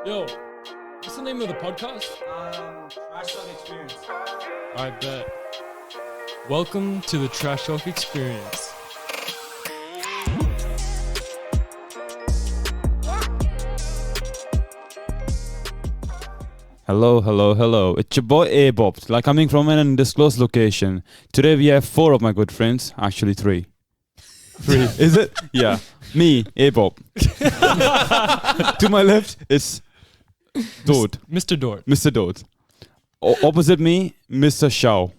Yo, what's the name of the podcast? Trash Talk Experience. I bet. Welcome to the Trash Talk Experience. Hello. It's your boy A-Bob, coming from an undisclosed location. Today we have 4 of my good friends, actually 3. 3, is it? Yeah. Me, A-Bob. To my left is Dode. Mr. Dort. Mr. Dode. Opposite me, Mr. Shao.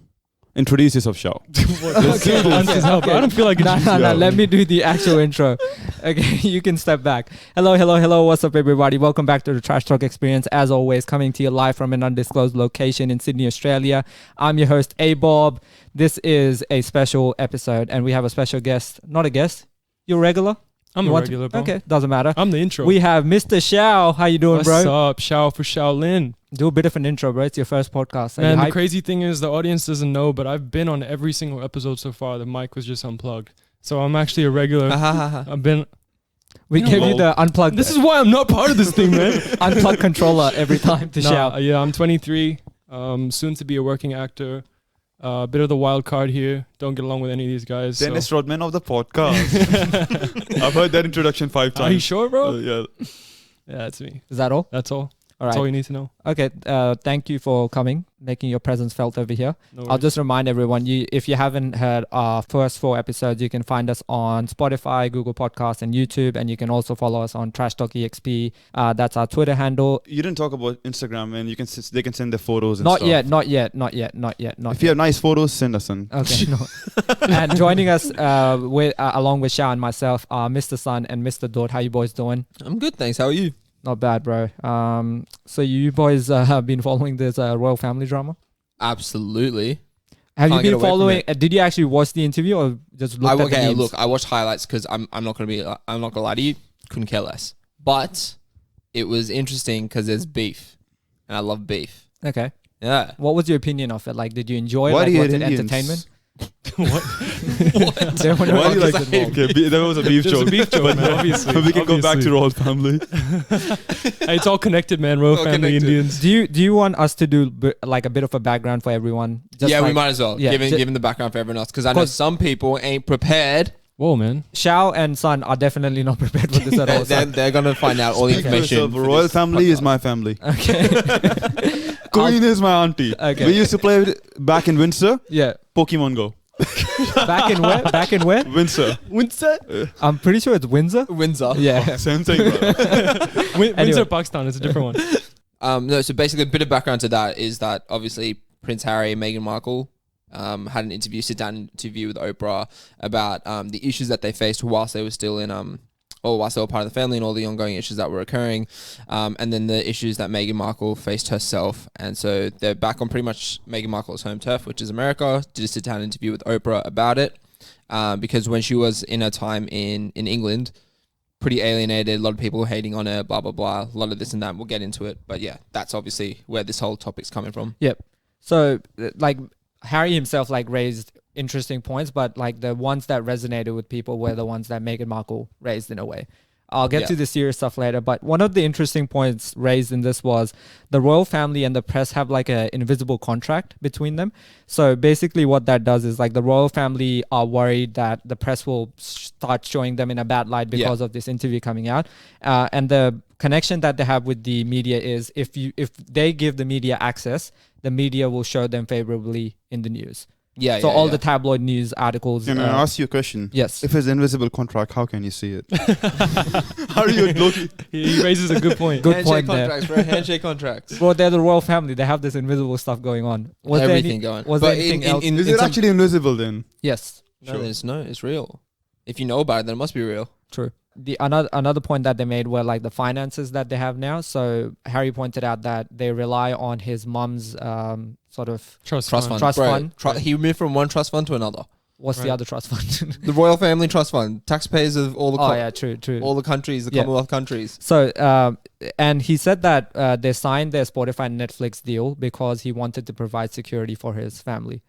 Introduce yourself, Shao. Okay. I don't feel like it's No. Let me do the actual intro. Okay, you can step back. Hello. What's up, everybody? Welcome back to the Trash Talk Experience. As always, coming to you live from an undisclosed location in Sydney, Australia. I'm your host, A-Bob. This is a special episode, and we have a special guest. Not a guest. You're a regular? I'm a regular, bro. Okay, doesn't matter. I'm the intro. We have Mr. Shao. How you doing, What's bro? up? Shao for Shaolin. Do a bit of an intro, bro. It's your first podcast. Are you Man, the hyped? crazy thing is the audience doesn't know, but I've been on every single episode so far. The mic was just unplugged. So I'm actually a regular. I've been... We You give know, you the unplugged. This is why I'm not part of this thing, man. unplugged controller every time to Shao. Yeah, I'm 23. Soon to be a working actor. A bit of the wild card here. Don't get along with any of these guys. Dennis Rodman of the podcast. I've heard that introduction 5 times. Are you sure, bro? Yeah. Yeah, that's me. Is that all? That's all. All That's right. all you need to know. Okay. Thank you for coming, making your presence felt over here. No I'll worries. just remind everyone, if you haven't heard our first 4 episodes, you can find us on Spotify, Google Podcasts, and YouTube. And you can also follow us on Trash Talk EXP. That's our Twitter handle. You didn't talk about Instagram, and they can send their photos and Not stuff. yet. If you have nice photos, send us some. Okay, no. And joining us along with Shao and myself are Mr. Sun and Mr. Dort. How you boys doing? I'm good, thanks. How are you? Not bad, bro. So you boys have been following this royal family drama? Absolutely. Have you Can't get been away from following? Did you actually watch the interview or just look at the memes? I watched highlights because I'm not gonna lie to you. Couldn't care less. But it was interesting because there's beef, and I love beef. Okay. Yeah. What was your opinion of it? Like, did you enjoy it? Why do you Was hate it Indians? entertainment? What? There were no Why do you like monkeys involved. okay, that was a beef There's joke. a beef joke, man, obviously. We can go back to royal family. Hey, it's all connected, man. Royal All family connected. Indians. Do you want us to do like a bit of a background for everyone? Just Yeah, we like might as well. yeah, Given the background for everyone else, because I know 'Cause- some people ain't prepared. Whoa, man. Shao and Sun are definitely not prepared for this at all. They're gonna find out all the Speak for information. yourself. for Royal this family is podcast. my family. Okay. Queen is my auntie. Okay. We used to play back in Windsor. Yeah. Pokemon Go. Back in where? Back in where? Windsor. Windsor. I'm pretty sure it's Windsor. Windsor. Yeah. Same thing, bro. Windsor, Pakistan. It's a different one. No, so basically a bit of background to that is that obviously Prince Harry and Meghan Markle had an sit-down interview with Oprah about the issues that they faced whilst they were still in or whilst they were part of the family and all the ongoing issues that were occurring, and then the issues that Meghan Markle faced herself. And so they're back on pretty much Meghan Markle's home turf, which is America. Did a sit-down interview with Oprah about it, because when she was in her time in England, pretty alienated, a lot of people hating on her, blah, blah, blah, a lot of this and that. We'll get into it. But yeah, that's obviously where this whole topic's coming from. Yep. So like Harry himself like raised interesting points, but like the ones that resonated with people were the ones that Meghan Markle raised in a way. I'll get Yeah. to the serious stuff later, but one of the interesting points raised in this was the royal family and the press have like an invisible contract between them. So basically what that does is like the royal family are worried that the press will start showing them in a bad light because of this interview coming out. And the connection that they have with the media is if they give the media access, the media will show them favorably in the news. Yeah. So all the tabloid news articles. Can I ask you a question? Yes. If it's invisible contract, how can you see it? How are you looking? He raises a good point. Good handshake point there. contracts, bro. Handshake contracts. Well, they're the royal family. They have this invisible stuff going on. Was there Everything any- going. Was But there anything else? Is it actually invisible then? Yes. No, it's real. If you know about it, then it must be real. True. The another point that they made were like the finances that they have now. So Harry pointed out that they rely on his mum's sort of Trust Trust fund. fund. Trust Bro, fund. He moved from one trust fund to another. what's the Right. other trust fund? The Royal Family Trust Fund. Taxpayers of all the Oh yeah, true. all the countries, the Yeah. Commonwealth countries. So, and he said that they signed their Spotify and Netflix deal because he wanted to provide security for his family.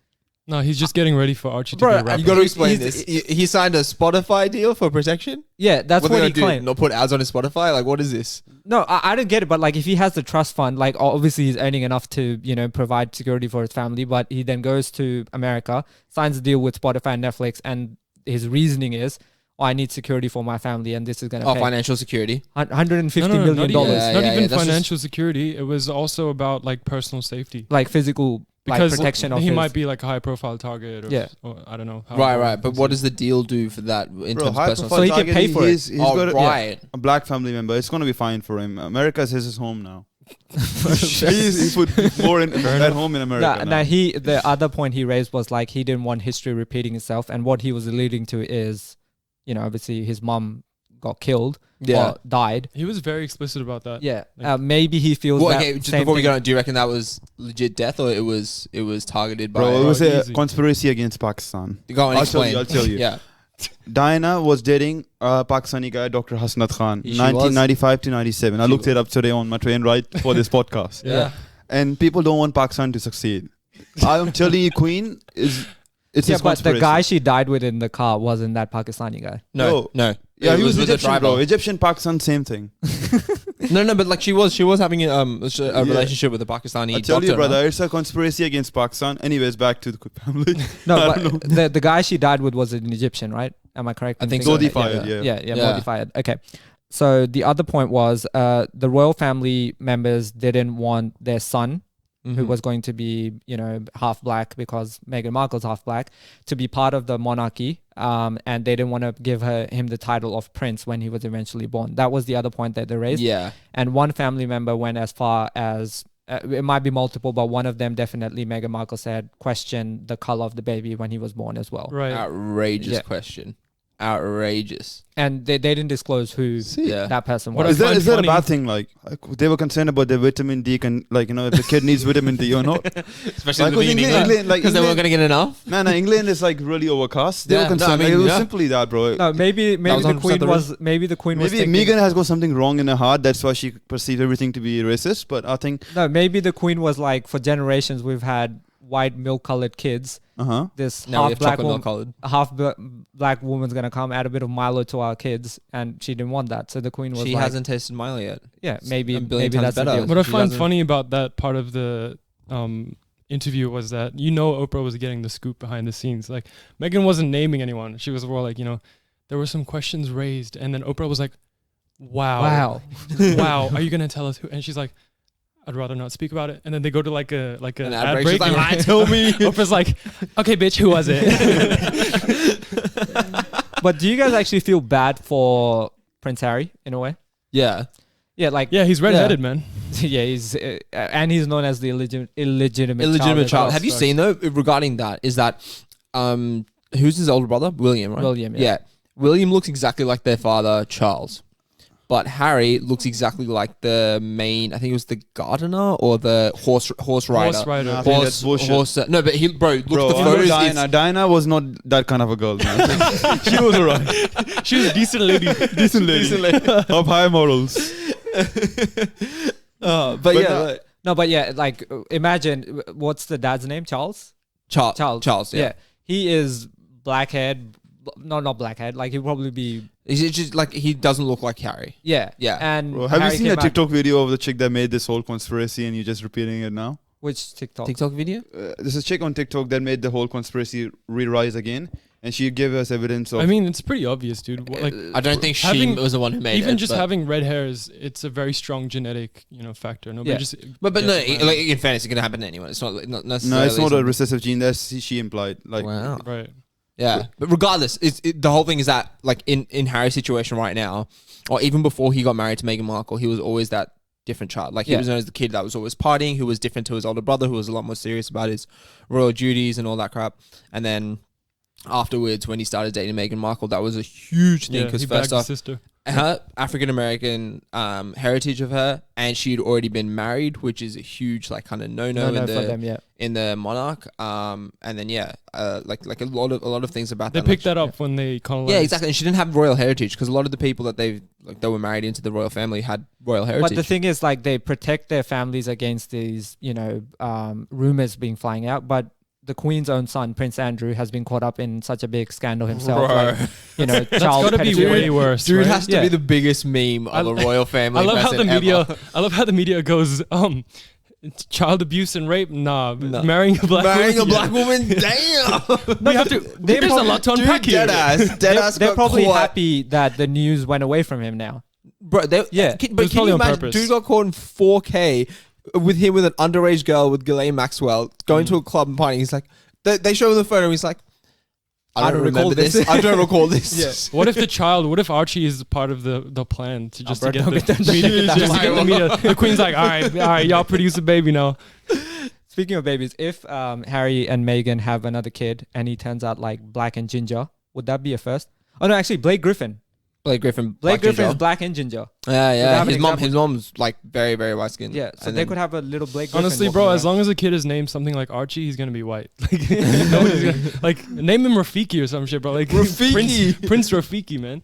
No, he's just getting ready for Archie to Bro, be a rapper. You got to explain this. He signed a Spotify deal for protection. Yeah, that's what he claimed. Not put ads on his Spotify. Like, what is this? No, I don't get it. But like, if he has the trust fund, like obviously he's earning enough to provide security for his family. But he then goes to America, signs a deal with Spotify and Netflix, and his reasoning is, I need security for my family, and this is gonna pay financial security. $150 million. Not Yeah, even that's financial security. It was also about like personal safety. Like physical Because protection of he his, might be like a high profile target or I don't know. Right. But what does the deal do for that in terms of personal So he can pay for it. He's got a black family member. It's going to be fine for him. America is his home now. He put more at home in America. Now the other point he raised was like he didn't want history repeating itself, and what he was alluding to is, obviously his mom got killed or died. He was very explicit about that. Yeah, maybe he feels that. Okay, just before we go on, do you reckon that was legit death or it was targeted by? Bro, it was a easy. conspiracy against Pakistan. Go on, I'll tell you. Yeah. Diana was dating a Pakistani guy, Dr. Hasnat Khan, She 1995 to 97. I looked it up today on my train ride for this podcast. Yeah. And people don't want Pakistan to succeed. I'm telling you, Queen it's his but conspiracy. the guy she died with in the car wasn't that Pakistani guy. No. Yeah, he was with the Egyptian, driver. bro. Egyptian, Pakistan, same thing. No, but like she was having a relationship with a Pakistani I tell doctor. you, brother, it's a conspiracy against Pakistan. Anyways, back to the family. No, but the guy she died with was an Egyptian, right? Am I correct? I think so. Saudi fired, yeah. Saudi fired. Okay. So the other point was the royal family members didn't want their son, who was going to be, half black because Meghan Markle's half black, to be part of the monarchy. And they didn't want to give him the title of prince when he was eventually born. That was the other point that they raised. Yeah. And one family member went as far as, it might be multiple, but one of them definitely, Meghan Markle said, questioned the color of the baby when he was born as well. Right. Outrageous question. Outrageous. And they didn't disclose who Yeah. that person What was. I find Is that a funny- bad thing? Like they were concerned about the vitamin D, if the kid needs vitamin D or not. Especially Like, in the beginning, England, because they weren't going to get enough. Man, England is like really overcast. They Yeah, were concerned. no, I mean, it was yeah. simply that, bro. No, maybe was the 100% queen the was maybe Maybe Meghan has got something wrong in her heart. That's why she perceived everything to be racist. But I think maybe the queen was like, for generations we've had white milk colored kids. This Now we half have black chocolate milk woman, colored. black woman's gonna come add a bit of Milo to our kids, and she didn't want that. So the queen was She like, hasn't tasted Milo yet. yeah, maybe a billion maybe times that's the better. deal. What I She find doesn't- funny about that part of the interview was that Oprah was getting the scoop behind the scenes. Like Meghan wasn't naming anyone. She was more like there were some questions raised, and then Oprah was like, "Wow, wow, are you gonna tell us who?" And she's like, "I'd rather not speak about it." And then they go to like an ad break. She's like, and tell me. Oprah's like, "Okay, bitch, who was it?" But do you guys actually feel bad for Prince Harry in a way? Yeah. Yeah, like Yeah, he's redheaded, man. yeah, he's and he's known as the illegitimate Child. Have you So- seen though regarding that? Is that who's his older brother? William, right? William, yeah. Yeah. William looks exactly like their father, Charles. But Harry looks exactly like the main, I think it was the gardener or the horse rider. Horse rider. I think that's bullshit. No, but look at the Bro, photos. Diana was not that kind of a girl, man. She was alright. She was a decent lady. Decent lady. Of high morals. But yeah, but yeah, like imagine what's the dad's name? Charles. Charles. Yeah, he is black-haired. No, not black-haired. Like he'll probably be. Is it just like he doesn't look like Harry? Yeah, Yeah. And Bro, have Harry you seen came the out- TikTok video of the chick that made this whole conspiracy and you're just repeating it now? Which TikTok? TikTok video? There's a chick on TikTok that made the whole conspiracy re-rise again, and she gave us evidence of. I mean, it's pretty obvious, dude. Like, I don't think she having- was the one who made it. even just but- having red hair it's a very strong genetic, factor. Nobody Yeah. just. But gets no, it, like in fairness, it can happen to anyone. It's not no, necessarily. it's not a something- recessive gene. That's she implied. Like, Wow. right. Yeah, but regardless, the whole thing is that like in Harry's situation right now, or even before he got married to Meghan Markle, he was always that different child. Like he Yeah. was known as the kid that was always partying, who was different to his older brother, who was a lot more serious about his royal duties and all that crap. And then afterwards, when he started dating Meghan Markle, that was a huge thing Yeah, because he first bagged his off, sister. her African American heritage of her, and she'd already been married, which is a huge like kind of no No, in for them, yeah. the monarch. And then like a lot of things about They that. picked like, that up when they colonized. yeah, exactly. And she didn't have royal heritage because a lot of the people that they were married into the royal family had royal heritage. But the thing is, like, they protect their families against these, rumors being flying out. But the Queen's own son, Prince Andrew, has been caught up in such a big scandal himself. Bro. Like, you know, That's child gotta be pedophilia. way worse. Dude right? has to Yeah. be the biggest meme of a royal family. I love how the person media. ever. I love how the media goes. Child abuse and rape. Nah, No. marrying a black Marrying a woman, black woman. Damn. We have to. There's a lot to unpack Dude, here. They're probably happy that the news went away from him now. Bro, Yeah. but was can probably you on imagine? purpose. Dude got caught in 4K with him with an underage girl with Ghislaine Maxwell going to a club and partying. He's like, they show him the photo. He's like, I don't remember this. I don't recall this. What if Archie is part of the plan to just bro, to get don't the get that- media? don't get Just to get the media. The Queen's like, all right, y'all produce a baby now. Speaking of babies, if Harry and Meghan have another kid and he turns out like black and ginger, would that be a first? Oh no, actually, Blake Griffin. Blake Griffin. Blake Griffin is black and ginger. Yeah. have an His mom's like very, very white skinned. Yeah, so they could have a little Blake Griffin. Honestly, bro, as long as the kid is named something like Archie, he's gonna be white. Like name him Rafiki or some shit, bro. Like Rafiki. Prince Rafiki, man.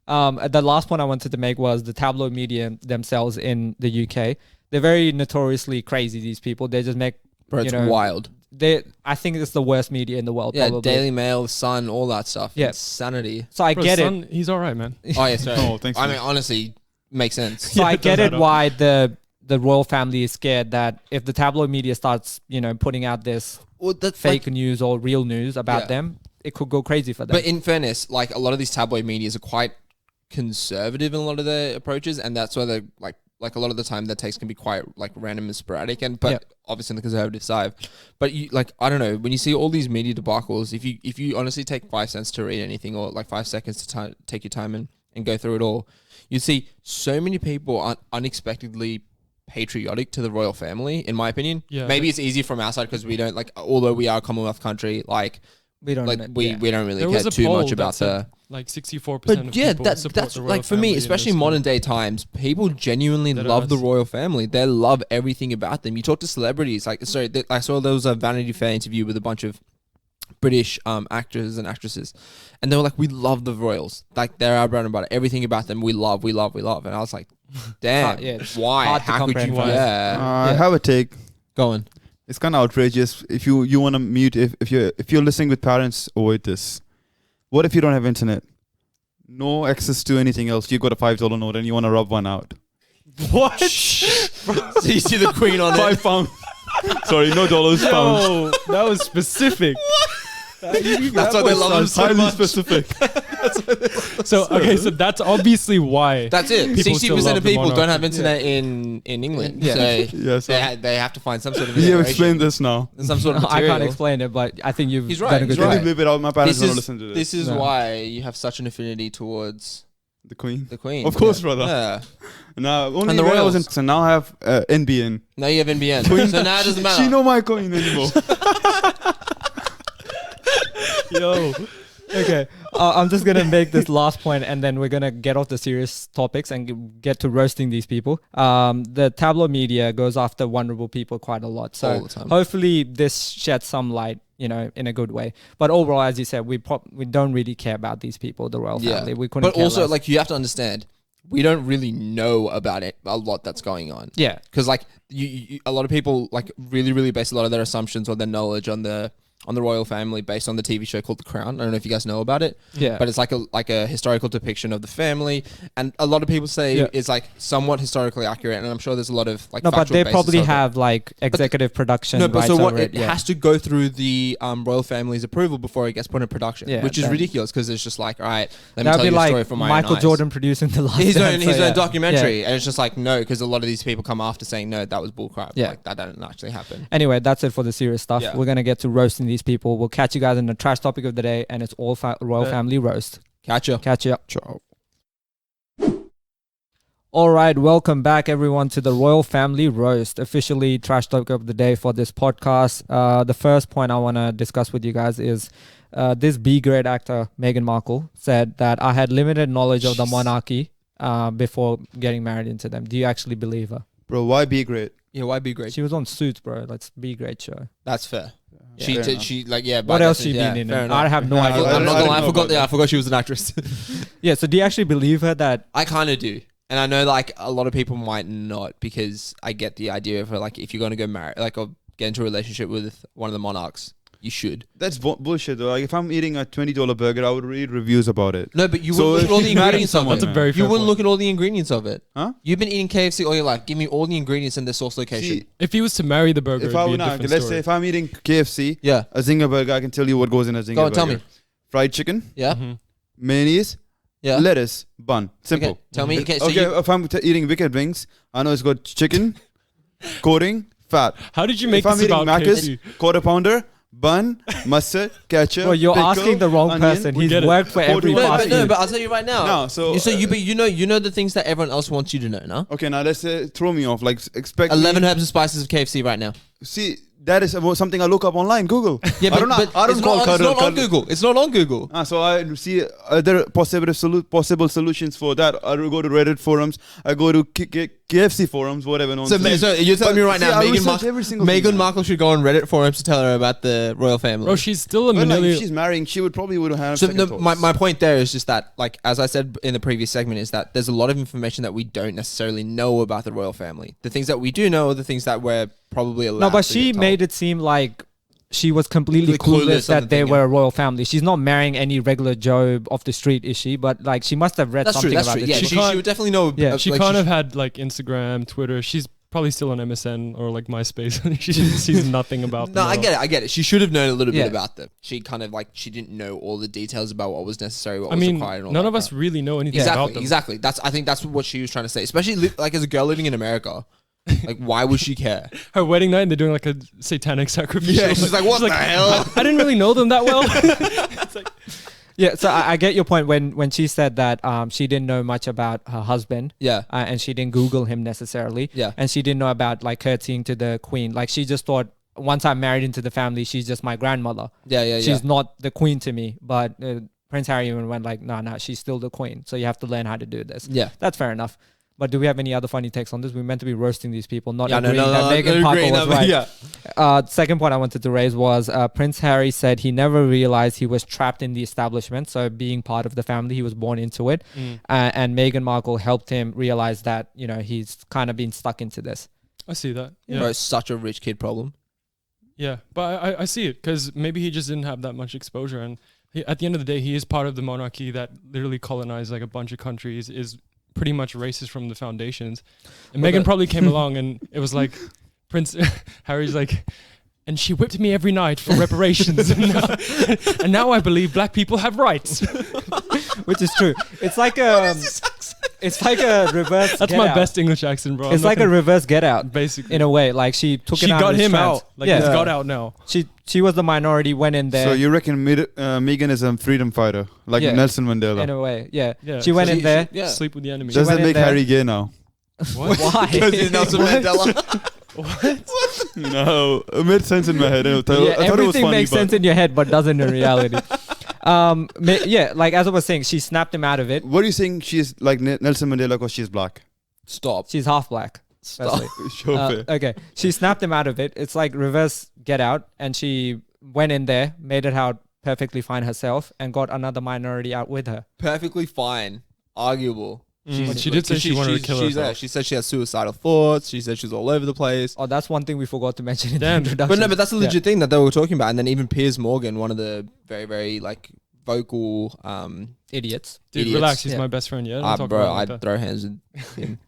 The last point I wanted to make was the tabloid media themselves in the UK. They're very notoriously crazy. These people, they just make. Bro, it's you know, wild. I think it's the worst media in the world. Yeah, probably. Daily Mail, Sun, all that stuff. Yeah. Insanity. So I Bro, get it. son, he's all right, man. Oh yeah, sorry. Oh, thanks, I man. mean, honestly, makes sense. So Yeah, I it get does it add up. why the royal family is scared that if the tabloid media starts, you know, putting out this Well, that's fake news or real news about Yeah. them, it could go crazy for them. But in fairness, like a lot of these tabloid medias are quite conservative in a lot of their approaches, and that's why they're like a lot of the time their takes can be quite like random and sporadic, and but Yeah. obviously on the conservative side. But you like I don't know, when you see all these media debacles, if you honestly take 5 cents to read anything or like 5 seconds to take your time and go through it all, you see so many people are unexpectedly patriotic to the royal family. In my opinion, Yeah. maybe it's easy from our side because we don't like, although we are a Commonwealth country, like we don't. we don't really There care was a too poll much that about said the. like 64% But of yeah, people that's support the royal like for me, family in especially this in modern country. day times, people genuinely That love the us. royal family. They love everything about them. You talk to celebrities, like I saw there was a Vanity Fair interview with a bunch of British actors and actresses, and they were like, "We love the royals. Like they're our bread and butter. Everything about them, we love, we love, we love." And I was like, "Damn, Yeah, it's why? hard to How could you? comprehend. Yeah, I have a take. go on. It's kind of outrageous. If you want to mute, if you're listening with parents, avoid this. What if you don't have internet? No access to anything else. You've got a $5 note and you want to rub one out. What? So you see the Queen on it. £5. Sorry, no dollars, pounds. No, that was specific. That's why they love them so Highly much. specific. So okay, so that's obviously why. That's it. People 60% still love of the people don't monarchy. have internet in England. Yeah. So Yes. they have to find some sort of You have iteration, explained this now. some sort of I material. can't explain it, but I think you've He's done right, a good he's job. right. Can you believe it out? My parents This don't is, listen to this. this is No. why you have such an affinity towards The Queen. the Queen. Of course, Yeah. brother. Yeah. Now, only And the when I royals. was in, so now I have NBN. Now you have NBN. So now it doesn't matter. She know my coin anymore. Yo, Okay, I'm just gonna make this last point, and then we're gonna get off the serious topics and get to roasting these people. The tabloid media goes after vulnerable people quite a lot, so All the time. hopefully this sheds some light, you know, in a good way. But overall, as you said, we don't really care about these people, the royal family. We couldn't. But care also, less. like, you have to understand, we don't really know about it a lot that's going on. yeah, Because, like, a lot of people, like, really, really base a lot of their assumptions or their knowledge on the royal family based on the TV show called The Crown. I don't know if you guys know about it. yeah, But it's like a historical depiction of the family, and a lot of people say Yeah. it's like somewhat historically accurate, and I'm sure there's a lot of like no, but factual they basis probably of it. have like executive production No, but rights so what over it it. Yeah. has to go through the royal family's approval before it gets put in production, Yeah, which is then- ridiculous because it's just like, all right, let me That'd tell be you a story like from my Michael own eyes. Jordan producing the last his Dance, own so yeah. documentary, Yeah. and it's just like no, because a lot of these people come after saying no, that was bullcrap. Yeah. Like that didn't actually happen. Anyway, that's it for the serious stuff. Yeah. We're gonna get to roasting these people. We'll catch you guys in the trash topic of the day, and it's all royal Yeah. family roast. Catch ya. Catch you up. Ciao. All right, welcome back everyone to the royal family roast, officially trash topic of the day for this podcast. The first point I want to discuss with you guys is this B-grade actor Meghan Markle said that I had limited knowledge of the monarchy before getting married into them. Do you actually believe her? Bro, why be great? Yeah, why be great? She was on Suits, bro. That's B-grade show. That's fair. Yeah. Fair She like yeah. What by else she definition, been in? fair I enough. have no No, idea. I I'm not didn't gonna lie, I know forgot. about Yeah, I that. forgot she was an actress. Yeah, so do you actually believe her that? I kind of do. And I know like a lot of people might not, because I get the idea of her, like if you're going to go marry, like or get into a relationship with one of the monarchs, you should. That's bullshit though. Like if I'm eating a $20 burger, I would read reviews about it. No, but you So wouldn't look at all if the you're marrying ingredients of someone, it. That's a very You fair wouldn't point. look at all the ingredients of it. Huh? You've been eating KFC all your life. Give me all the ingredients and their source location. See, If he was to marry the burger, if it'd I be a would not, different let's story. say if I'm eating KFC, yeah. a zinger burger, I can tell you what goes in a zinger Go on, burger. tell me. Fried chicken, Yeah. Mhm. mayonnaise, Yeah. lettuce, bun. Simple. Okay. Tell me. Okay. So Okay, you, if I'm eating wicked wings, I know it's got chicken, coating, fat. How did you make If I'm this eating about Macca's, KFC? quarter pounder, bun, mustard, ketchup. Well, you're pickle, asking the wrong onion. person. We He's get it. worked for every No, fast food. but I'll tell you right now. No, so you know the things that everyone else wants you to know. No. okay, now let's say throw me off. Like expect 11 me, herbs and spices of KFC right now. See, that is about something I look up online, Google. Yeah, I don't know. I don't it's call not, it's cuddle. not on Google. It's not on Google. So I see other possible solutions for that. I go to Reddit forums. I go to KFC forums, whatever. So, nonsense. so you're telling me right now, I Meghan research every single thing, Meghan man. Markle should go on Reddit forums to tell her about the royal family. Bro, she's still a But like, if manila. she's marrying, she would probably have So second thoughts. my point there is just that, like, as I said in the previous segment, is that there's a lot of information that we don't necessarily know about the royal family. The things that we do know are the things that we're probably allowed. No, but to she get told. made it seem like she was completely Clueless clueless on that the they thing, were yeah. a royal family. She's not marrying any regular Joe off the street, is she? But like, she must have read That's true. something That's about true. it. Yeah, She she can't- would definitely know. Yeah. She like, can't have had like Instagram, Twitter. She's probably still on MSN or like MySpace. she sees nothing about. No, them I at all. get it. I get it. She should have known a little Yeah. bit about them. She kind of like she didn't know all the details about what was necessary, what I was mean, required. And all none that of us crap. really know anything about Exactly. them. Exactly. I think that's what she was trying to say. Especially like as a girl living in America. Like, why would she care? Her wedding night, and they're doing like a satanic sacrifice. Yeah, she's like, what the hell? I didn't really know them that well. Yeah, so I get your point when she said that she didn't know much about her husband. Yeah. And she didn't Google him necessarily. Yeah. And she didn't know about like curtsying to the queen. Like she just thought once I'm married into the family, she's just my grandmother. Yeah. She's not the queen to me. But Prince Harry even went like, no, she's still the queen. So you have to learn how to do this. Yeah. That's fair enough. But do we have any other funny takes on this? We're meant to be roasting these people, not Yeah, agreeing that Meghan agreeing Markle was that- right. Yeah. Second point I wanted to raise was Prince Harry said he never realized he was trapped in the establishment. So being part of the family, he was born into it. And Meghan Markle helped him realize that, you know, he's kind of been stuck into this. I see that. Bro, Yeah, it's such a rich kid problem. yeah, but I see it because maybe he just didn't have that much exposure, and at the end of the day, he is part of the monarchy that literally colonized like a bunch of countries. Is pretty much racist from the foundations. And Well, Meghan probably came along and it was like Prince Harry's like, and she whipped me every night for reparations. and now I believe black people have rights. Which is true. It's like a reverse. That's Get my Out. best English accent, bro. It's like a reverse Get Out basically. in a way. Like she took She it out. got of his him trance. out. Like he's got out now. She was the minority. Went in there. So you reckon Meghan is a freedom fighter, like Yeah. Nelson Mandela? in a way, yeah. Yeah. She went So in there. Yeah. Sleep with the enemy. Does went that in make there. Harry gay now? What? Why? Because he's Nelson Mandela. No, it made sense in my head. I thought it was Everything funny, makes but- sense in your head, but doesn't in reality. Yeah, like as I was saying, she snapped him out of it. What are you saying? She's like Nelson Mandela because she's black. Stop. She's half black. Stop. firstly. Sure. Okay, she snapped him out of it. It's like reverse Get Out, and she went in there, made it out perfectly fine herself, and got another minority out with her. Perfectly fine. Arguable. But she did say she wanted to kill herself. She said she has suicidal thoughts. She said she's all over the place. Oh, that's one thing we forgot to mention in Damn. the introduction. But that's a legit thing that they were talking about. And then even Piers Morgan, one of the very, very like vocal Idiots. Dude, idiots. relax. He's Yeah. my best friend. Yeah, don't talk bro, about it like I'd that. throw hands with him.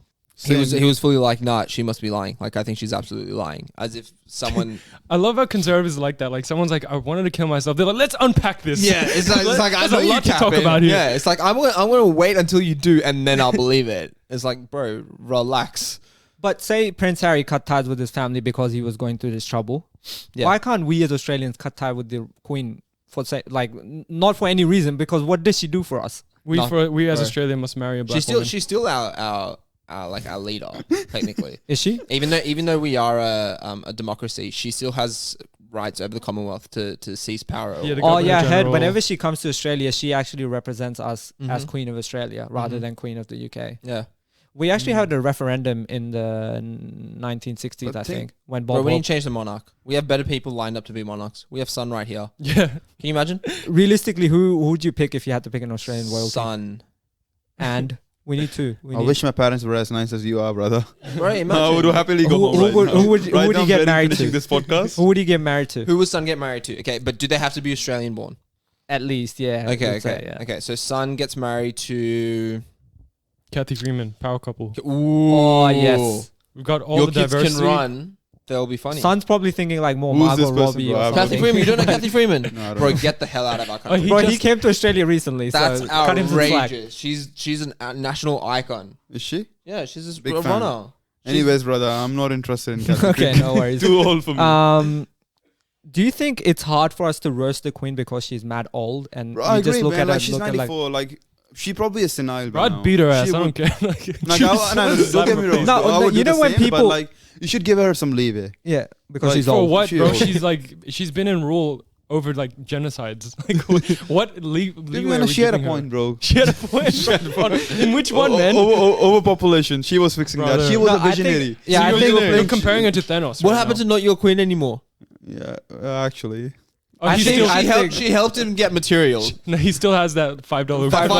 He was fully like, nah, she must be lying. Like, I think she's absolutely lying. As if someone... I love how conservatives are like that. Like someone's like, I wanted to kill myself. They're like, let's unpack this. Yeah, it's like I There's know a you lot to talk capping. about here. Yeah, it's like I'm gonna wait until you do, and then I'll believe it. It's like, bro, relax. But say Prince Harry cut ties with his family because he was going through this trouble. Yeah. Why can't we as Australians cut tie with the Queen for not for any reason? Because what did she do for us? We No, as bro. Australia must marry a black She's still our like our leader technically. Is she? Even though we are a democracy, she still has rights over the Commonwealth to seize power. Yeah, the Oh Governor yeah, I heard General. whenever she comes to Australia, she actually represents us as Mhm. Queen of Australia rather Mhm. than Queen of the UK. Yeah. We actually had a referendum in the 1960s, But I think- think, when Bro, Bob we Hope. need to change the monarch. We have better people lined up to be monarchs. We have Sun right here. Yeah. Can you imagine? Realistically, who would you pick if you had to pick an Australian royalty? Sun. And We need two. I wish my parents were as nice as you are, brother. Right, I imagine. would happily go home Who right now. would Right he now, get I'm married to? finishing this podcast. Who would he get married to? Who would son get married to? Okay, but do they have to be Australian born? At least, yeah. Okay, I'd okay, say, yeah. okay. So son gets married to. Kathy Freeman, power couple. Ooh. Oh yes. We've got all Your the kids diversity. can run. They'll be funny. Son's probably thinking like more Who's Margot this person, Robbie bro? or I have something. Kathy Freeman. You don't know Kathy Freeman? No, I don't Bro, know. get the hell out of our Oh, country. he Bro, he just- came to Australia recently, That's so cut him some slack. outrageous. She's a national icon. Is she? Yeah, she's a Big fan. runner. Anyways, brother, I'm not interested in Kathy. Okay, no worries. Too old for me. Do you think it's hard for us to roast the queen because she's mad old and Bro, I you just agree, look man. at her Like, she's looking like 94. Like, she probably is senile. Bro, by I'd now. beat her ass. She I would- don't care. Like, Like, don't get me wrong. No, I would you do know the when same, but, people- like, you should give her some leeway. yeah, because Like, she's for old. what, She bro? old. She's been in rule over like genocides. Like what leeway? are we She had a giving her? point, bro. She had a point. In which one, man? Overpopulation. She was fixing that. Brother. She was No, a I think- visionary. yeah, So I you're, think you're comparing her to Thanos. What right happened now. to not your queen anymore? Yeah, actually. Oh, I he think- still, I think- She helped him get material. no, he still has that $5 $5 note. five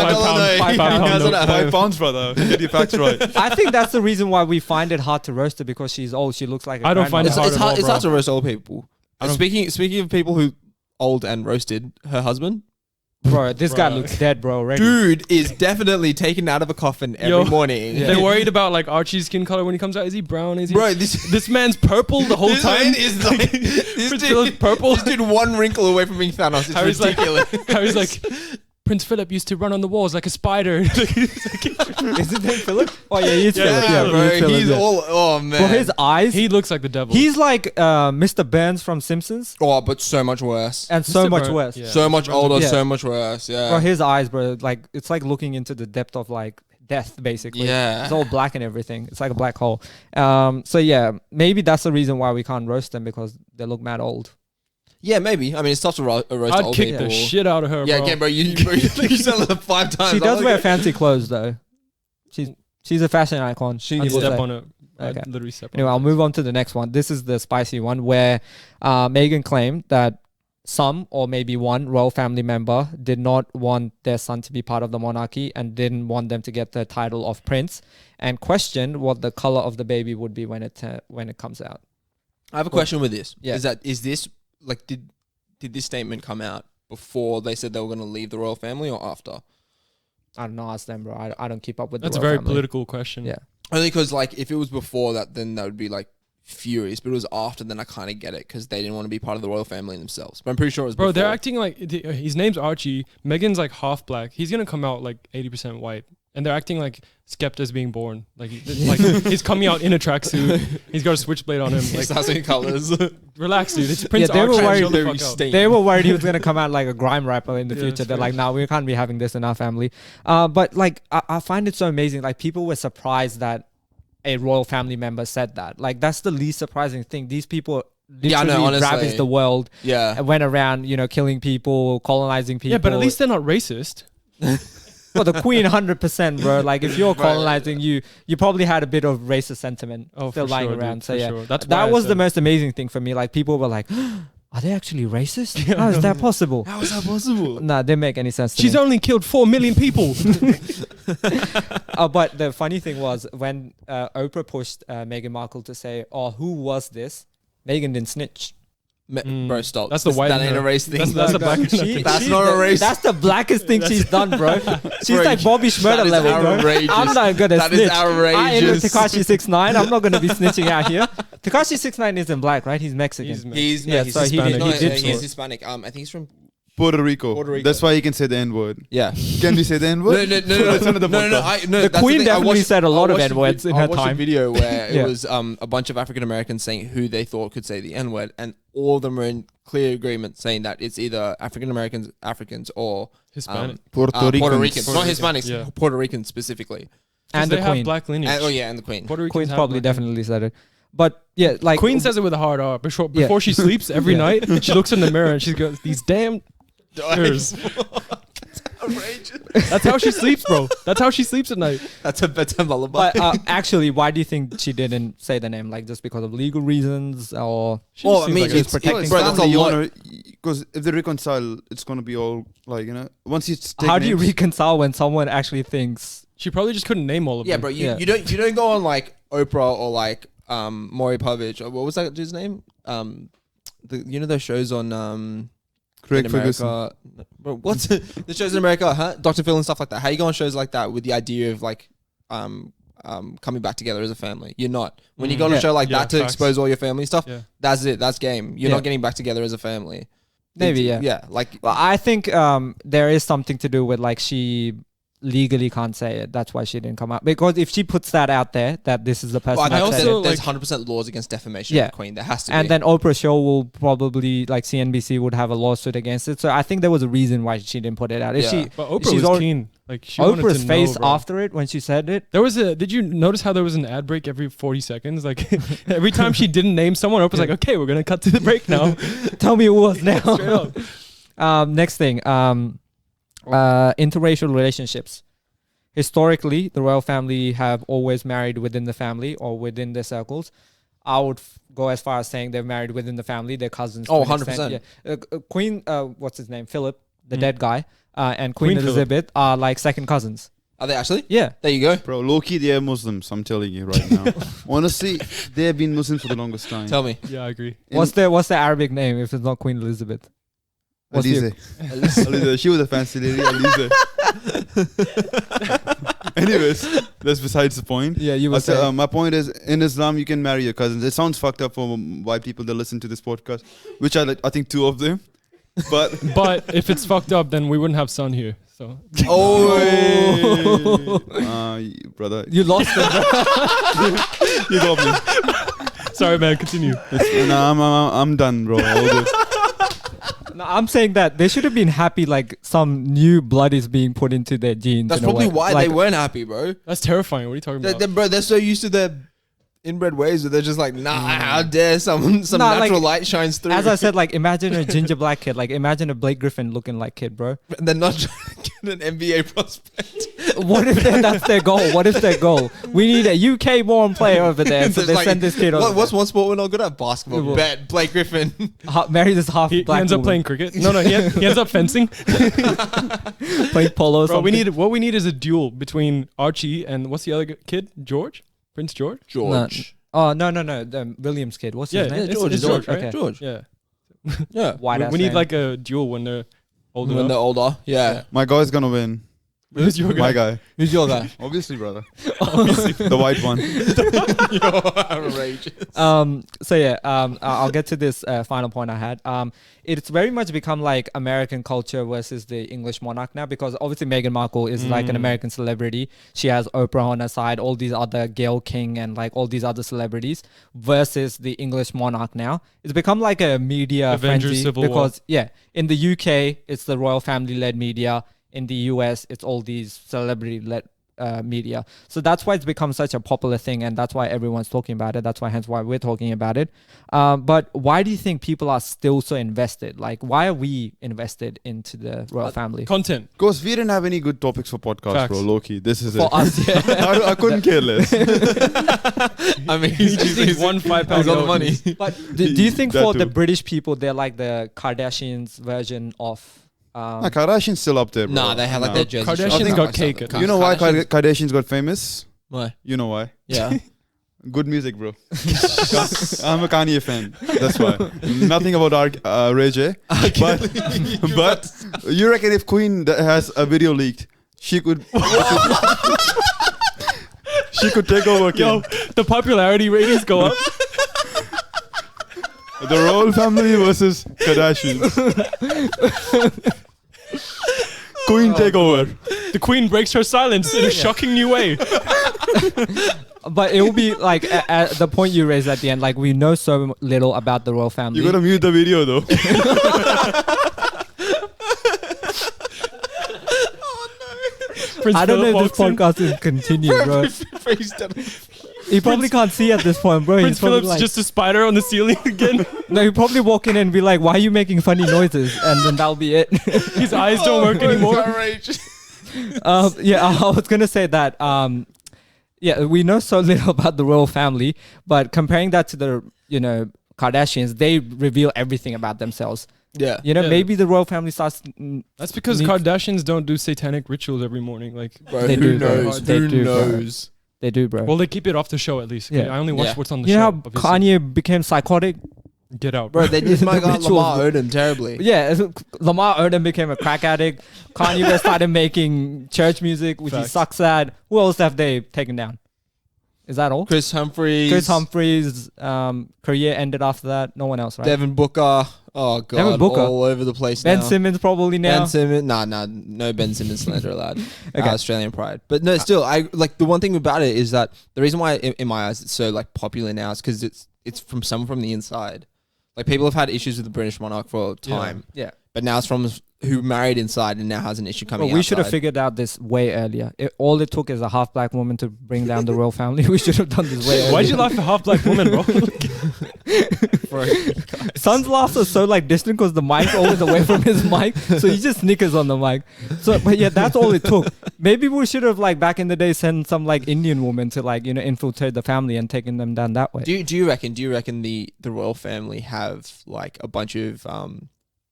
He pound has note. it at £5, home. brother. Get your facts right. I think that's the reason why we find it hard to roast her because she's old. She looks like a I don't find it grandmother. hard at all, It's bro. hard to roast old people. I don't- Speaking of people who old and roasted, her husband, Bro, this guy Bro. looks dead, bro. Already. dude, is definitely taken out of a coffin every Yo. morning. Yeah. They're worried about like Archie's skin color when he comes out. Is he brown? Is he? Bro, this This man's purple the whole this time. man is like this Prince Philip's dude, purple. this dude one wrinkle away from being Thanos. It's Harry's like- ridiculous. Harry's like, Prince Philip used to run on the walls like a spider. Is it name Philip? Oh yeah, he's Yeah, Philip. yeah, Yeah, bro, Philip, he's yeah. all oh man. Bro, his eyes. He looks like the devil. He's like Mr. Burns from Simpsons, oh, but so much worse. and so Mr. much Burn- worse. yeah. So much older, Yeah. so much worse. Yeah. Bro, his eyes, bro, like it's like looking into the depth of like death, basically. Yeah. It's all black and everything. It's like a black hole. So yeah, maybe that's the reason why we can't roast them because they look mad old. Yeah, maybe. I mean, it's tough to roast I'd old kick people. the shit out of her. Yeah, bro. again, bro, you said it 5 times. She I'm does like- wear fancy clothes though. She's a fashion icon. I'd people step say. on it. I'd Okay. literally step Anyway, on I'll it. move on to the next one. This is the spicy one where Meghan claimed that some or maybe one royal family member did not want their son to be part of the monarchy and didn't want them to get the title of prince and questioned what the color of the baby would be when it comes out. I have a question with this. Yeah. Is this like did this statement come out before they said they were going to leave the royal family or after? I don't know, ask them, bro. I don't keep up with That's a the royal very family. political question. Yeah. Only because like if it was before that, then that would be like furious. But it was after, then I kind of get it because they didn't want to be part of the royal family themselves. But I'm pretty sure it was Bro, before. they're acting like his name's Archie. Meghan's like half black. He's gonna come out like 80% white, and they're acting like Skepta's being born. Like, like he's coming out in a tracksuit. He's got a switchblade on him. Like, Like, starts in colors. relax, dude. It's Prince they were Archie. worried Chill the very fuck out. state. They were worried he was gonna come out like a grime rapper in the Yeah, future. that's They're fair. like, "Nah, we can't be having this in our family." But like, I find it so amazing. Like, people were surprised that a royal family member said that. Like, that's the least surprising thing. These people Yeah, I know, literally honestly. ravaged the world Yeah. and went around, killing people, colonizing people. Yeah, but at least they're not racist. well, the Queen, 100%, bro. Like, if you're Right. colonizing, you probably had a bit of racist sentiment Oh, still for lying sure, around. dude, So for yeah, sure. That's why that I was the said- most amazing thing for me. Like, people were like, "Are they actually racist? How is that possible?" How is that possible? Nah, didn't make any sense to She's me. only killed 4 million people. But the funny thing was when Oprah pushed Meghan Markle to say, "Oh, who was this?" Meghan didn't snitch. Bro, stop. That's the white That in ain't her. a race thing. That's the black in her. That's not a race. That's the blackest thing she's done, bro. She's Bro, like Bobby Schmurda that is level, bro. outrageous. I'm not gonna That snitch. is I am outrageous. Tekashi 6ix9ine. I'm not gonna be snitching out here. Tekashi 6ix9ine isn't black, right? He's Mexican. He's Yeah, he's so he Hispanic. did- he did He's snitch. Hispanic. I think he's from Puerto Rico. Puerto Rico. That's why he can say the N word. yeah. Can we say the N No, word? no, no, no, That's another no, no, podcast. no, The that's Queen thing. I definitely watched- said a lot I of watched N-words in I her watched time. a video where Yeah. it was a bunch of African Americans saying who they thought could say the N word, and all of them were in clear agreement saying that it's either African Americans, Africans, or Hispanic. Puerto Puerto Ricans. Ricans, not Hispanics, Yeah. Puerto Ricans specifically. And they the have Queen. black lineage. And, oh yeah, and the Queen. Puerto Ricans Queen's have probably black definitely said it. But yeah, like Queen says it with a hard R. Before Yeah. she sleeps every Yeah. night, she looks in the mirror and she goes, "These damn ears." That's how she sleeps, bro. That's how she sleeps at night. That's a bedtime lullaby. But actually, why do you think she didn't say the name? Like, just because of legal reasons, or She Well, just I seems mean, like she's It's protecting bro, that's a family lot. honor. Because if they reconcile, it's gonna be all like once you take how do you names- reconcile when someone actually thinks She probably just couldn't name all of Yeah, them. bro. Yeah. You don't go on like Oprah or like Maury Povich or what was that dude's name? Those shows on Craig in Ferguson. America. Bro, what's the shows in America? Huh? Dr. Phil and stuff like that. How you go on shows like that with the idea of like coming back together as a family? You're not. When you go on a Yeah. show like Yeah, that to facts. expose all your family stuff, Yeah. that's it. That's game. You're Yeah. not getting back together as a family. Maybe, yeah. Yeah, like Well, I think there is something to do with like she legally can't say it. That's why she didn't come out. Because if she puts that out there, that this is the person well, that I said also, it, there's like- 100% laws against defamation Yeah. of the Queen. There has to and be. then Oprah show will probably like CNBC would have a lawsuit against it. So I think there was a reason why she didn't put it out. If Yeah. she But Oprah she's was already- keen. Like she wanted Oprah's to face know, bro. after it when she said it. There was a. Did you notice how there was an ad break every 40 seconds? Like every time she didn't name someone, Oprah's like, "Okay, we're gonna cut to the break now." Tell me who was Straight now. up. Next thing, interracial relationships. Historically, the royal family have always married within the family or within their circles. I would go as far as saying they've married within the family, their cousins. Oh, to an extent. 100%. Yeah. Queen, what's his name? Philip, the Mm. dead guy, and Queen Queen Philip. Elizabeth are like second cousins. Are they actually? Yeah. There you go. Bro, low-key, they are Muslims. I'm telling you right now. Honestly, they have been Muslims for the longest time. Tell me. Yeah, I agree. What's the Arabic name if it's not Queen Elizabeth? What's the- Alize. Alize. She was a fancy lady. Alize. Anyways, that's besides the point. Yeah, you were saying. My point is, in Islam, you can marry your cousins. It sounds fucked up for white people that listen to this podcast, which I think two of them. But But if it's fucked up, then we wouldn't have Son here. So brother, You lost it, bro. you got me. sorry, man. Continue. Nah, I'm done, bro. All good. No, I'm saying that they should have been happy like some new blood is being put into their genes. That's in a probably way. why Like, they weren't happy, bro. That's terrifying. What are you talking about? Bro, they're so used to their inbred ways that they're just like, nah, how dare some Nah, natural like, light shines through. As I said, like imagine a ginger black kid. Like imagine a Blake Griffin looking like kid, bro. And they're not trying to get an NBA prospect. What if that's their goal? What if their goal? We need a UK born player over there, so It's they like, send this kid over. What's one sport we're not good at? Basketball. What? Bet Blake Griffin. Marry this half He black ends up woman, playing cricket. No, he ends up fencing. playing polo. Or Bro, something. what we need is a duel between Archie and what's the other kid? George, Prince George. George. Oh no, the Williams kid. What's his name? it's George, George, okay. right? George. Yeah. Yeah. White We ass need name. like a duel when they're old When they're enough. older. Yeah. My guy's gonna win. Who's your My guy? guy, Who's your guy? obviously, brother. The white one. You're outrageous. So yeah, I'll get to this final point I had. It's very much become like American culture versus the English monarch now, because obviously Meghan Markle is like an American celebrity. She has Oprah on her side, all these other Gayle King and like all these other celebrities versus the English monarch now. It's become like a media Avengers frenzy Civil War. because yeah, in the UK it's the royal family led media. In the US, it's all these celebrity-led media. So that's why it's become such a popular thing, and that's why everyone's talking about it. That's why we're talking about it. But why do you think people are still so invested? Like, why are we invested into the royal family? Content. Because we didn't have any good topics for podcast, Facts. bro. Low-key, this is For it. us, yeah. I couldn't care less. I mean, He just needs one £5 He's on the note. money. But do you think That for the too. British people, they're like the Kardashians version of... Nah, Kardashian's still up there, bro. Nah, they have like Nah. their Jersey Kardashians Shore. got cake. You know why Kardashians got famous? Why? You know why? Yeah. Good music, bro. I'm a Kanye fan. That's why. Nothing about Ray J. But you reckon if Queen has a video leaked, she could she could take over Yo, King. the popularity ratings go up. The royal family versus Kardashians. Queen take over. The Queen breaks her silence in a shocking new way. But it will be like at the point you raised at the end, like we know so little about the royal family. You gotta mute the video though. Prince I don't know Philip if this walks in. podcast is continuing, bro. He probably can't see at this point, bro. Prince He's probably Philip's like, just a spider on the ceiling again. no, he'll probably walk in and be like, "Why are you making funny noises?" And then that'll be it. His eyes don't work anymore. Yeah, I was gonna say that. Yeah, we know so little about the royal family, but comparing that to the Kardashians, they reveal everything about themselves. Yeah. You know, Yeah. maybe the royal family starts. That's because Need- Kardashians don't do satanic rituals every morning. Like, Bro, They who do, bro. knows? They Who do, bro. knows? They do, bro. well, they keep it off the show at least. Yeah. I only watch Yeah. what's on the You show. know how obviously. Kanye became psychotic? Get out, Bro, they just my God, rituals- Lamar Odom terribly. Yeah, Lamar Odom became a crack addict. Kanye West started making church music, which he Facts. sucks at. Who else have they taken down? Is that all? Chris Humphries. Chris Humphries' career ended after that. No one else, right? Devin Booker. Oh God, Devin Booker. all over the place Ben now. Simmons probably now. Ben Simmons, no Ben Simmons slander allowed. Okay. Australian pride, but no, still, I like the one thing about it is that the reason why, in my eyes, it's so like popular now is because it's from someone from the inside. Like people have had issues with the British monarch for time, Yeah. but now it's from who married inside and now has an issue coming. Well, we should have outside. figured out this way earlier. All it took is a half black woman to bring down the royal family. We should have done this way earlier. Why'd you laugh at half black woman, bro? Son's laughs are so like distant because the mic's always away from his mic, so he just snickers on the mic. So, but yeah, that's all it took. Maybe we should have like back in the day sent some like Indian woman to like infiltrate the family and taking them down that way. Do you reckon the royal family have like a bunch of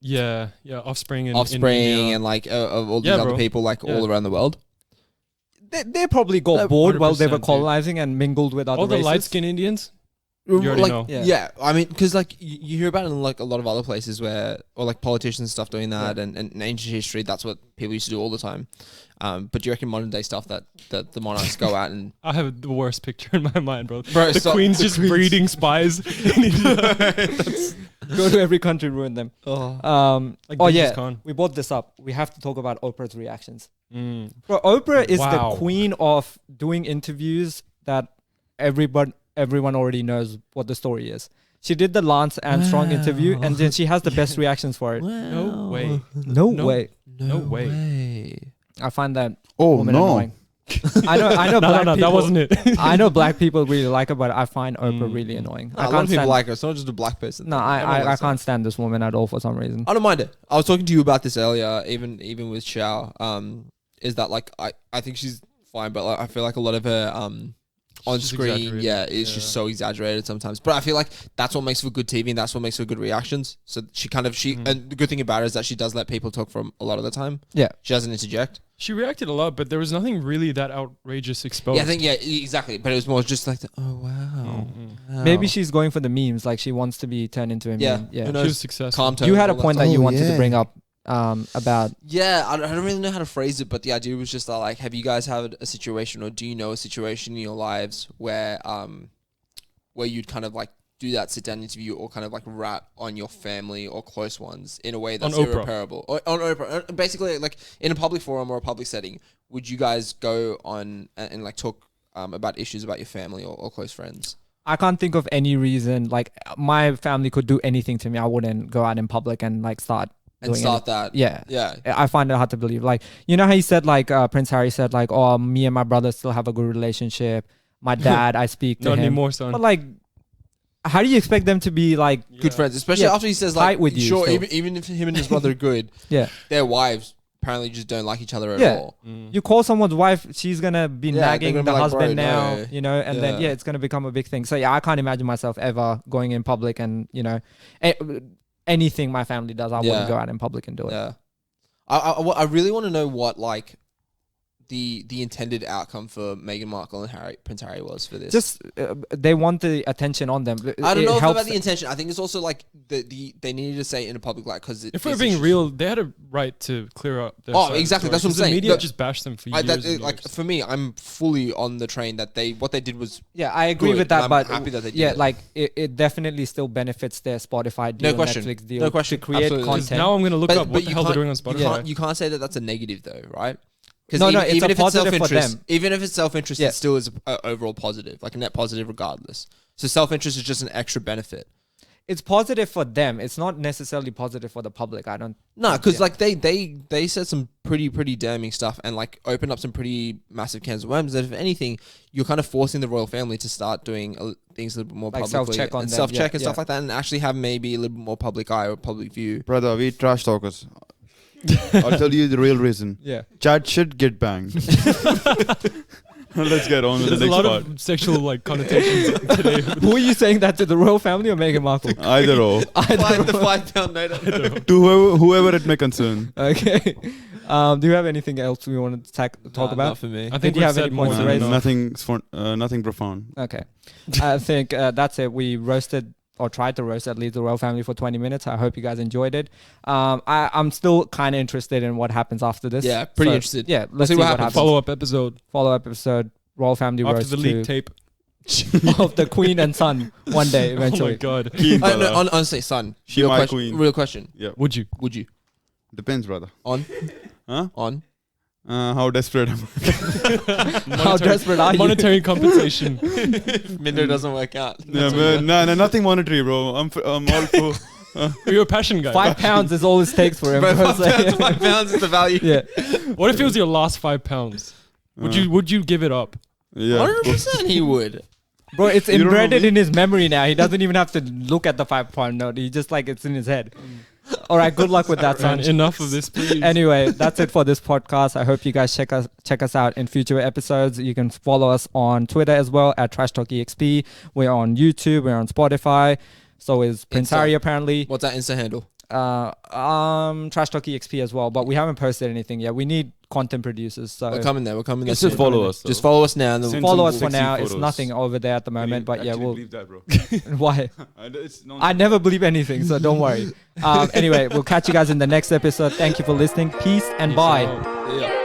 yeah, offspring and offspring and like of all these Yeah, other bro. people like Yeah. all around the world? They probably got No, bored while they were 100%, dude. colonizing and mingled with other all the races. light skinned Indians. You already like, know. Yeah. I mean, because like you hear about it in like a lot of other places where, or like politicians and stuff doing that, and in ancient history, that's what people used to do all the time. But do you reckon modern day stuff that the monarchs go out and I have the worst picture in my mind, bro. Bro, The stop. queen's just breeding spies. Go to every country, ruin them. Like Oh Genghis yeah, Khan. we brought this up. We have to talk about Oprah's reactions. Mm. Bro, Oprah is Wow. the queen of doing interviews that everyone already knows what the story is. She did the Lance Armstrong interview, and then she has the best reactions for it. No way. No, No. way. No way. I find that Oh woman no. annoying. I know. No, black no, people, that wasn't it. I know black people really like her, but I find Oprah Mm. really annoying. A I lot can't of people stand. like her. It's not just a black person. No, I can't stand this woman at all for some reason. I don't mind it. I was talking to you about this earlier, even with Xiao. Is that like I think she's fine, but like, I feel like a lot of her on She's screen, exaggerated. yeah, is just so exaggerated sometimes. But I feel like that's what makes for good TV and that's what makes for good reactions. So she Mhm. and the good thing about her is that she does let people talk for a lot of the time. Yeah. She doesn't interject. She reacted a lot, but there was nothing really that outrageous exposed. Yeah, I think exactly. But it was more just like, oh wow. Mm-mm. Maybe she's going for the memes, like she wants to be turned into a Yeah. meme. Yeah. Who She knows? was successful. Calm tone. You had a all that point stuff. that you Oh, wanted to yeah. bring up about Yeah, I don't really know how to phrase it, but the idea was just that, like, have you guys had a situation, or do you know a situation in your lives where you'd kind of like do that sit down interview or kind of like rat on your family or close ones in a way that's On Oprah. irreparable, or on Oprah, basically like in a public forum or a public setting? Would you guys go on and like talk about issues about your family or close friends? I can't think of any reason like my family could do anything to me. I wouldn't go out in public and like start And doing start that. Yeah. Yeah. I find it hard to believe. Like, you know how he said like Prince Harry said like, oh, me and my brother still have a good relationship. My dad, I speak to Not him. anymore, son. But like, how do you expect them to be like, Good friends, especially Yeah. after he says Tight like, with you sure, still. even if him and his brother are good, yeah. their wives apparently just don't like each other at Yeah. all. Mm. You call someone's wife, she's gonna be Yeah, nagging they're the gonna be like, husband "Bro, now, no." you know, and then Yeah. it's gonna become a big thing. So yeah, I can't imagine myself ever going in public and anything my family does, I Yeah. wouldn't go out in public and do it. Yeah, I really want to know what like the intended outcome for Meghan Markle and Prince Harry was for this. Just they want the attention on them. I don't It know helps about the intention. I think it's also like they needed to say it in a public light because If we're being real, they had a right to clear up their Oh, side of the exactly, story, that's what I'm 'cause the saying. media Look, just bashed them for years. and like years. for me, I'm fully on the train that what they did was Yeah, I agree good, with that, and but I'm happy that they did yeah, it. like it definitely still benefits their Spotify deal, No question. Netflix deal, No question. to create Absolutely. 'Cause content. Now I'm gonna look But- up but what the you hell they're can't- doing on Spotify. you can't say that that's a negative though, right? No, Because no, it's a positive for self-interest, them. even if it's self-interest, Yeah. it still is a overall positive, like a net positive regardless. So self-interest is just an extra benefit. It's positive for them. It's not necessarily positive for the public. I don't. No, because Yeah. like they said some pretty damning stuff and like opened up some pretty massive cans of worms. That if anything, you're kind of forcing the royal family to start doing things a little bit more Like publicly, self-check on and them. self-check Yeah, and stuff yeah. like that, and actually have maybe a little bit more public eye or public view. Brother, we trash talkers. I'll tell you the real reason. Yeah. Chad should get banged. Let's get on with There's the a next lot part. of sexual like connotations today. Who are you saying that to, the royal family or Meghan Markle? Either or. The £5 note. To whoever it may concern. Okay. Do you have anything else we want to talk Not about? for me. I Did think you we've have any said more points to than raise? enough. Nothing profound. Okay. I think that's it. We roasted or tried to roast at least the royal family for 20 minutes. I hope you guys enjoyed it. I'm still kind of interested in what happens after this. Yeah, pretty interested. Yeah, let's see see what what happens. happens. Follow-up episode Follow-up episode, royal family after roast the leak tape. of the queen and son one day Oh my eventually. god. Keen, No, brother. honestly, son. She real my question, queen. Real question. Would you? Would you? Depends, brother. On? Huh? On? How desperate am I? How desperate are you? Monetary compensation. Minder doesn't work out. Yeah, man, no, nothing monetary, bro. I'm all for. You're a passion guy. £5 is all it takes for him. Bro, bro. So- £5 is the value. yeah. What if it was your last £5? Would you give it up? Yeah. 100% he would. Bro, it's You don't know embedded me? in his memory now. He doesn't even have to look at the £5 note. He just like it's in his head. All right, good luck with that, son. Man, enough of this, please. Anyway, that's it for this podcast. I hope you guys check us out in future episodes. You can follow us on Twitter as well at Trash Talk EXP. We're on YouTube. We're on Spotify. So is Prince Insta. Harry apparently. What's that Insta handle? Trash Talk EXP as well. But we haven't posted anything yet. We need content producers. So We're coming there. We're coming there. Just soon. follow us. Just follow us now. And then Send follow some us for sexy now. It's photos. nothing over there at the moment. But yeah, we'll. Believe that, bro. Why? It's I never believe anything, so don't worry. Anyway, we'll catch you guys in the next episode. Thank you for listening. Peace and bye. out. Yeah.